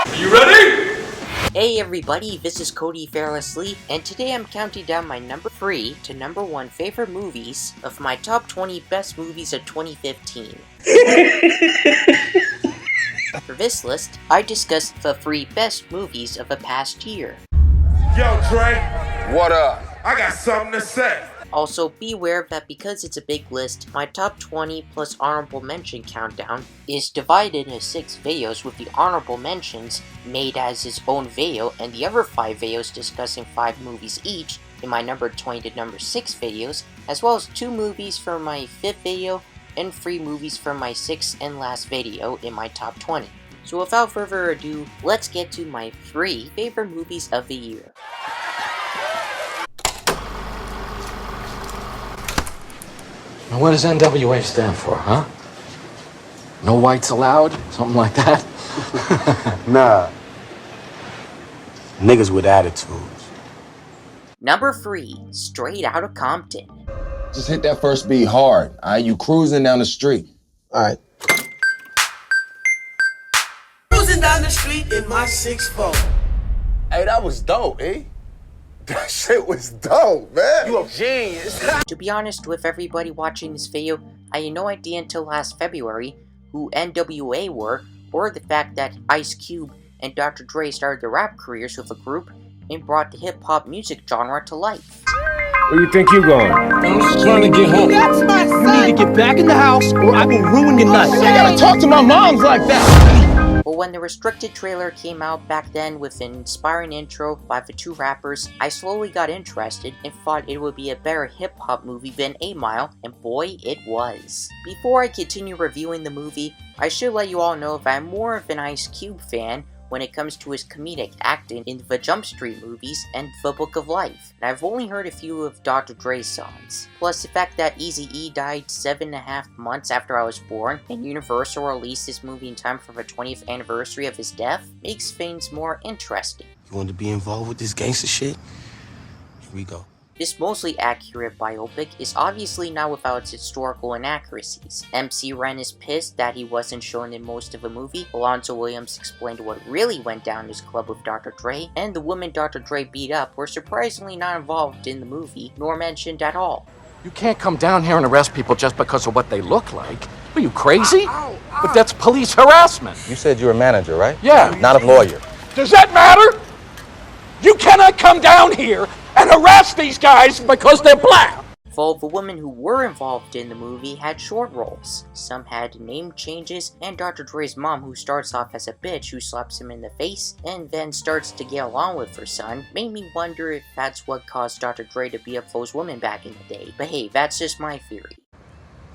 Are you ready? Hey everybody, this is Cody Fairless-Lee, and today I'm counting down my number 3 to number 1 favorite movies of my top 20 best movies of 2015. For this list, I discussed the 3 best movies of the past year. Yo, Trey. What up? I got something to say. Also, be aware that because it's a big list, my top 20 plus honorable mention countdown is divided into 6 videos, with the honorable mentions made as its own video and the other 5 videos discussing 5 movies each in my number 20 to number 6 videos, as well as 2 movies from my 5th video and 3 movies from my 6th and last video in my top 20. So without further ado, let's get to my 3 favorite movies of the year. Now what does NWA stand for, huh? No whites allowed? Something like that? Nah. Niggas with attitudes. Number 3, Straight Outta Compton. Just hit that first beat hard. Alright, you cruising down the street. Alright. Cruising down the street in my 6'4". Hey, that was dope, eh? That shit was dope, man. You a genius. To be honest with everybody watching this video, I had no idea until last February who NWA were, or the fact that Ice Cube and Dr. Dre started their rap careers with a group and brought the hip-hop music genre to life. Where you think you going? I'm just trying to get home. That's my son. You need to get back in the house or I will ruin your night. I gotta talk to my moms like that. But when the Restricted trailer came out back then with an inspiring intro by the 2 rappers, I slowly got interested and thought it would be a better hip-hop movie than 8 Mile, and boy, it was. Before I continue reviewing the movie, I should let you all know that I'm more of an Ice Cube fan when it comes to his comedic acting in the Jump Street movies and The Book of Life, and I've only heard a few of Dr. Dre's songs. Plus the fact that Eazy-E died 7.5 months after I was born, and Universal released this movie in time for the 20th anniversary of his death, makes things more interesting. You want to be involved with this gangster shit? Here we go. This mostly accurate biopic is obviously not without its historical inaccuracies. MC Ren is pissed that he wasn't shown in most of the movie, Alonzo Williams explained what really went down in his club with Dr. Dre, and the women Dr. Dre beat up were surprisingly not involved in the movie, nor mentioned at all. You can't come down here and arrest people just because of what they look like. Are you crazy? But that's police harassment. You said you're a manager, right? Yeah. Not a lawyer. Does that matter? You cannot come down here and harass these guys because they're black. All the women who were involved in the movie had short roles. Some had name changes, and Dr. Dre's mom, who starts off as a bitch who slaps him in the face and then starts to get along with her son, made me wonder if that's what caused Dr. Dre to beat up those women back in the day. But hey, that's just my theory.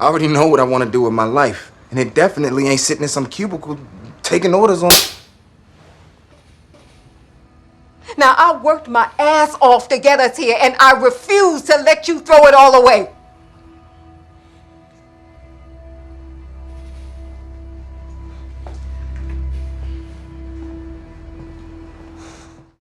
I already know what I want to do with my life, and it definitely ain't sitting in some cubicle taking orders on. Now, I worked my ass off to get us here, and I refuse to let you throw it all away.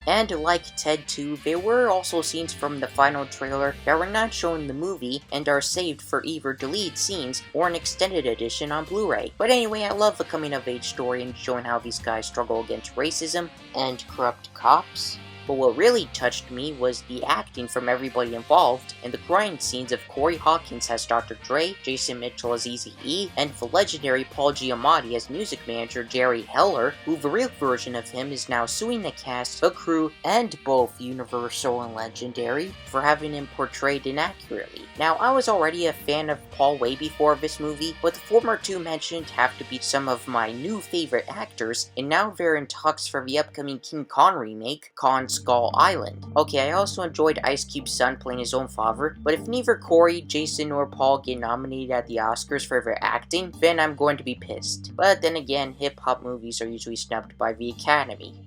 And like Ted 2, there were also scenes from the final trailer that were not shown in the movie and are saved for either deleted scenes or an extended edition on Blu-ray. But anyway, I love the coming-of-age story and showing how these guys struggle against racism and corrupt cops. But what really touched me was the acting from everybody involved, and the grind scenes of Corey Hawkins as Dr. Dre, Jason Mitchell as Eazy-E, and the legendary Paul Giamatti as music manager Jerry Heller, who the real version of him is now suing the cast, the crew, and both Universal and Legendary for having him portrayed inaccurately. Now, I was already a fan of Paul way before this movie, but the former 2 mentioned have to be some of my new favorite actors, and now they're in talks for the upcoming King Kong remake, Kong Skull Island. Okay, I also enjoyed Ice Cube's son playing his own father, but if neither Corey, Jason, or Paul get nominated at the Oscars for their acting, then I'm going to be pissed. But then again, hip-hop movies are usually snubbed by the Academy.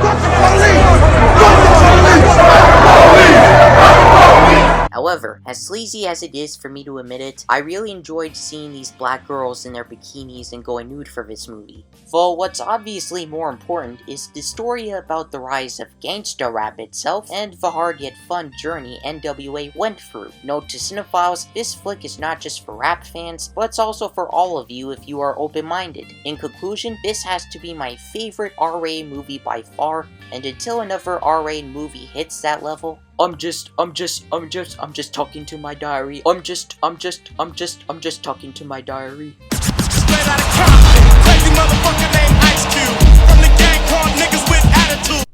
However, as sleazy as it is for me to admit it, I really enjoyed seeing these black girls in their bikinis and going nude for this movie. Though what's obviously more important is the story about the rise of gangsta rap itself and the hard yet fun journey NWA went through. Note to cinephiles, this flick is not just for rap fans, but it's also for all of you if you are open-minded. In conclusion, this has to be my favorite R-rated movie by far, and until another R-rated movie hits that level, I'm just talking to my diary. I'm just talking to my diary. Straight out of Compton, crazy motherfucker named Ice Cube. From the gang called niggas with attitude.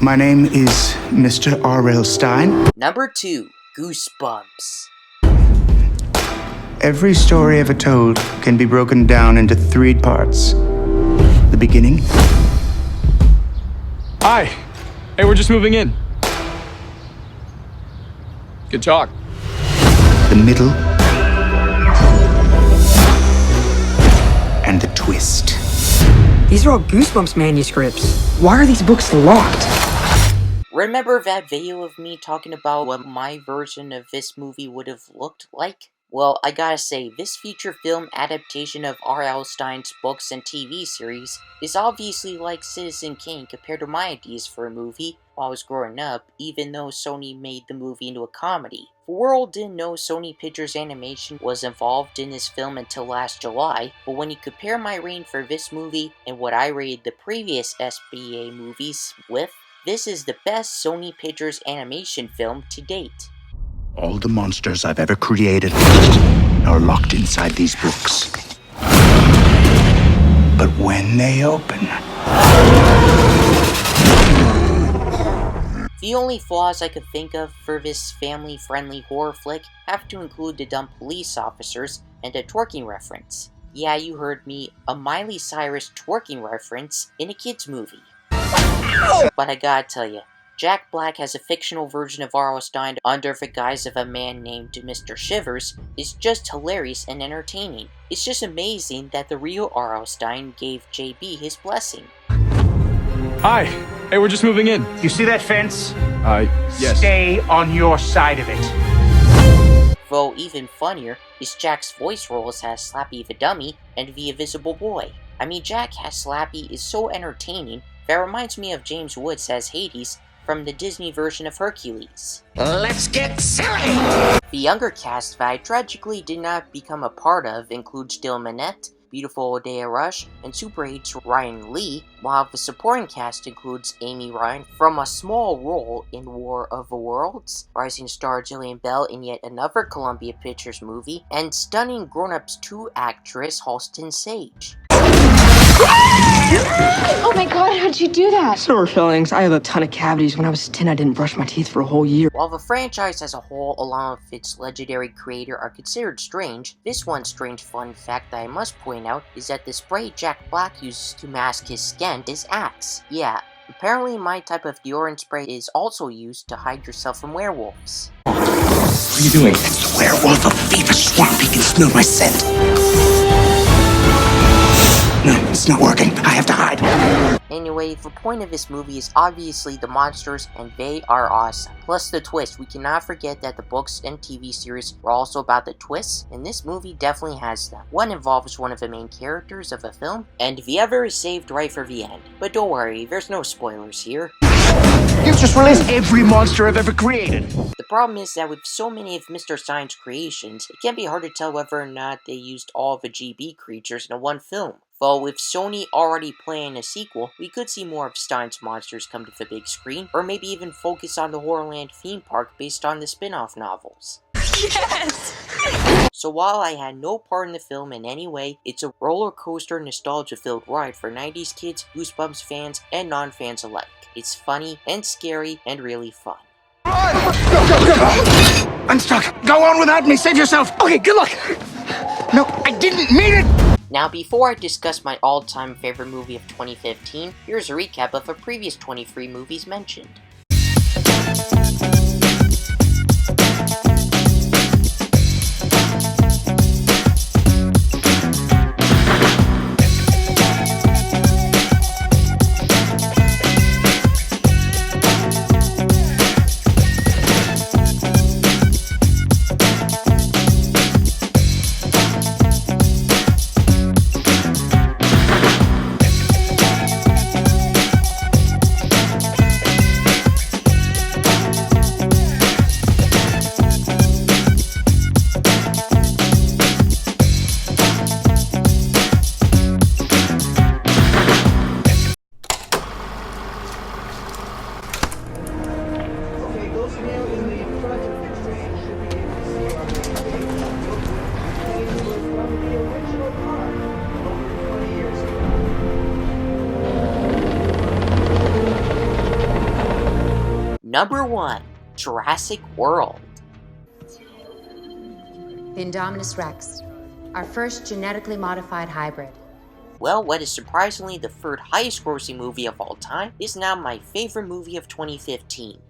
My name is Mr. R.L. Stein. Number 2. Goosebumps. Every story ever told can be broken down into 3 parts. The beginning. Hi. Hey, we're just moving in. Good talk. The middle. And the twist. These are all Goosebumps manuscripts. Why are these books locked? Remember that video of me talking about what my version of this movie would have looked like? Well, I gotta say, this feature film adaptation of R.L. Stein's books and TV series is obviously like Citizen Kane compared to my ideas for a movie while I was growing up, even though Sony made the movie into a comedy. The world didn't know Sony Pictures Animation was involved in this film until last July, but when you compare my rating for this movie and what I rated the previous SBA movies with, this is the best Sony Pictures Animation film to date. All the monsters I've ever created are locked inside these books. But when they open... The only flaws I could think of for this family-friendly horror flick have to include the dumb police officers and a twerking reference. Yeah, you heard me, a Miley Cyrus twerking reference in a kids movie. But I gotta tell ya, Jack Black has a fictional version of R.L. Stein under the guise of a man named Mr. Shivers is just hilarious and entertaining. It's just amazing that the real R.L. Stein gave JB his blessing. Hi. Hey, we're just moving in. You see that fence? Yes. Stay on your side of it. Though even funnier is Jack's voice roles as Slappy the Dummy and the Invisible Boy. I mean, Jack as Slappy is so entertaining that reminds me of James Woods as Hades from the Disney version of Hercules. Let's get silly! The younger cast that I tragically did not become a part of includes Dylan Minnette, Beautiful Odeya Rush, and Super 8's Ryan Lee, while the supporting cast includes Amy Ryan from a small role in War of the Worlds, rising star Jillian Bell in yet another Columbia Pictures movie, and stunning Grown Ups 2 actress Halston Sage. Oh my god, how'd you do that? Sore fillings. I have a ton of cavities. When I was 10, I didn't brush my teeth for a whole year. While the franchise as a whole, along with its legendary creator, are considered strange, this one strange fun fact that I must point out is that the spray Jack Black uses to mask his scent is Axe. Yeah, apparently my type of deodorant spray is also used to hide yourself from werewolves. What are you doing? It's the werewolf of Fever Swamp. He can smell my scent. No, it's not working. I have to hide. Anyway, the point of this movie is obviously the monsters, and they are awesome. Plus the twist. We cannot forget that the books and TV series were also about the twists, and this movie definitely has them. One involves one of the main characters of a film, and the other is saved right for the end. But don't worry, there's no spoilers here. You've just released every monster I've ever created. The problem is that with so many of Mr. Stein's creations, it can be hard to tell whether or not they used all of the GB creatures in one film. Though with Sony already planning a sequel, we could see more of Stein's monsters come to the big screen, or maybe even focus on the Horrorland theme park based on the spin-off novels. Yes! So while I had no part in the film in any way, it's a roller coaster nostalgia-filled ride for 90s kids, Goosebumps fans, and non-fans alike. It's funny and scary and really fun. Go! I'm stuck. Go on without me. Save yourself. Okay, good luck. No, I didn't mean it. Now, before I discuss my all-time favorite movie of 2015, here's a recap of the previous 23 movies mentioned. Number 1. Jurassic World. The Indominus Rex, our first genetically modified hybrid. Well, what is surprisingly the third highest grossing movie of all time is now my favorite movie of 2015.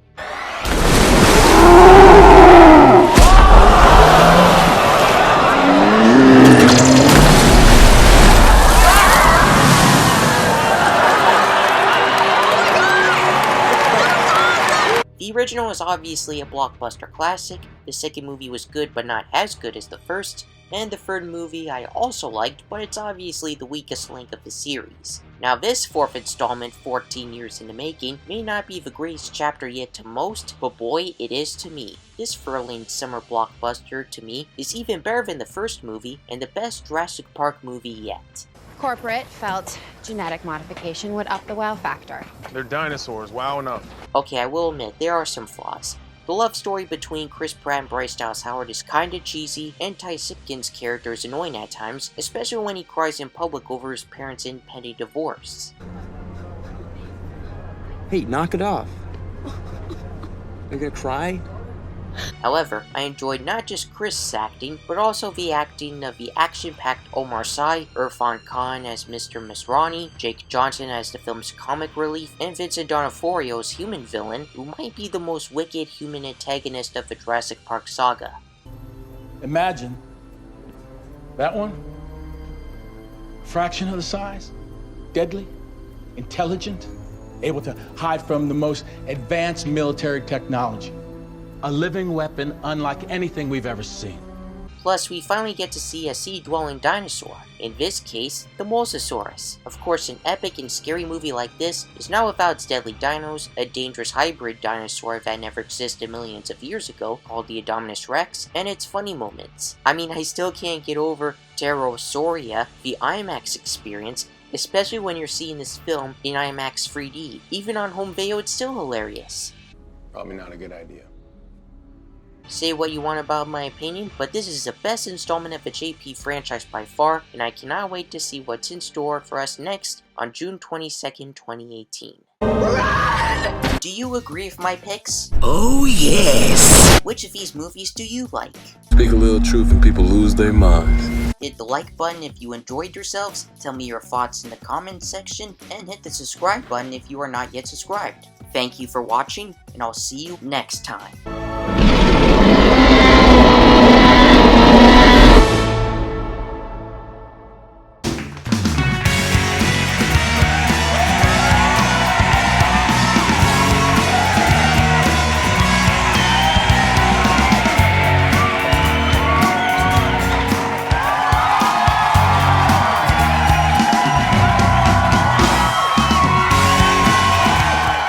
The original is obviously a blockbuster classic, the second movie was good but not as good as the first, and the third movie I also liked, but it's obviously the weakest link of the series. Now this fourth installment, 14 years in the making, may not be the greatest chapter yet to most, but boy, it is to me. This thrilling summer blockbuster, to me, is even better than the first movie, and the best Jurassic Park movie yet. Corporate felt genetic modification would up the wow factor. They're dinosaurs, wow enough. Okay, I will admit, there are some flaws. The love story between Chris Pratt and Bryce Dallas Howard is kinda cheesy, and Ty Sipkin's character is annoying at times, especially when he cries in public over his parents' impending divorce. Hey, knock it off. You're gonna cry? However, I enjoyed not just Chris' acting, but also the acting of the action-packed Omar Sy, Irfan Khan as Mr. Masrani, Jake Johnson as the film's comic relief, and Vincent D'Onofrio's human villain, who might be the most wicked human antagonist of the Jurassic Park saga. Imagine that one, fraction of the size, deadly, intelligent, able to hide from the most advanced military technology. A living weapon unlike anything we've ever seen. Plus, we finally get to see a sea-dwelling dinosaur, in this case, the Mosasaurus. Of course, an epic and scary movie like this is not without its deadly dinos, a dangerous hybrid dinosaur that never existed millions of years ago, called the Indominus Rex, and its funny moments. I mean, I still can't get over Pterosauria, the IMAX experience, especially when you're seeing this film in IMAX 3D. Even on home video, it's still hilarious. Probably not a good idea. Say what you want about my opinion, but this is the best installment of the JP franchise by far, and I cannot wait to see what's in store for us next on June 22nd, 2018. Do you agree with my picks? Oh yes! Which of these movies do you like? Speak a little truth and people lose their minds. Hit the like button if you enjoyed yourselves, tell me your thoughts in the comments section, and hit the subscribe button if you are not yet subscribed. Thank you for watching, and I'll see you next time.